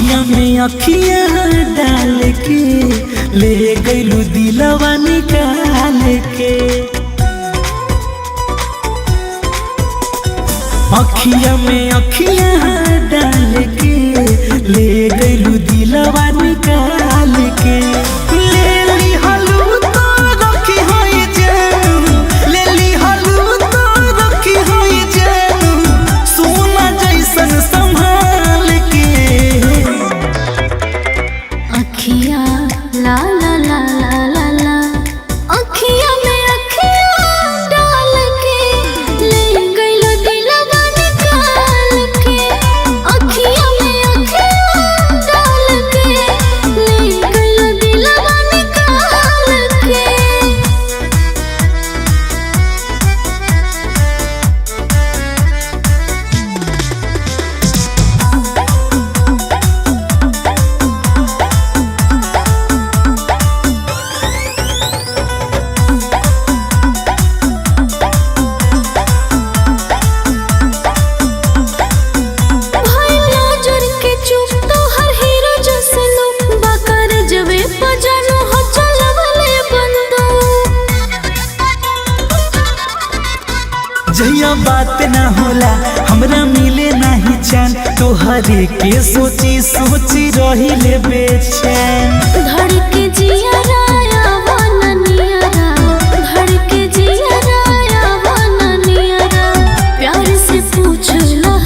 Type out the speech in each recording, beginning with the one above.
अखिया में अखिया डाल के ले गइलू दिलवा निकाल के। अखिया में अखिया डाल के ले गइलू दिलवा निकाल के। ले ली हलू तो रखी होई जान, ले ली हलू तो रखी होई जान, सोना जैसन संभाल के। अखिया ला ला ला ला ला ला, अखिया में अखिया डाल के ले गइलो दिलवा निकाल के। अखिया में अखिया डाल के ले गइलो दिलवा निकाल के। जहिया बात ना होला हमरा मिले नाही चैन, तोहरे के सोची सोची रही ले बेचैन। धड़के जिया राया वननियरा, धड़के जिया राया वननियरा, प्यार से पूछ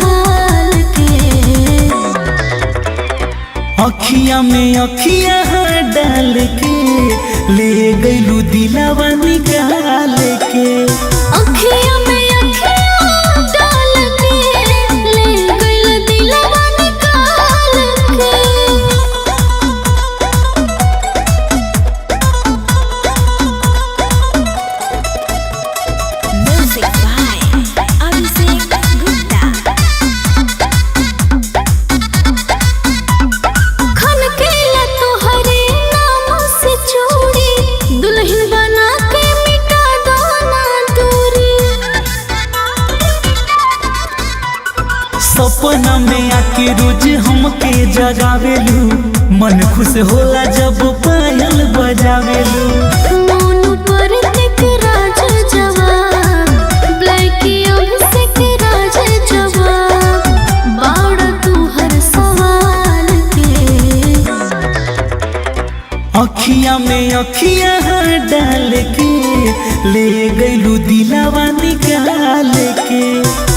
हाल के। अखिया में अखिया डाल के ले गइलू दिलवा निकाल के। अखिया में सपना में आके रोज हमके जगावेलू, मन खुश होला जब पायल बजावेलू। मोनू पर एक राज जवाब, ब्लैकी अभिषेक राज जवाब, बाड़ा तू हर सवाल के। अखिया में अखिया डाल के ले गइलू दिलवा निकाल के।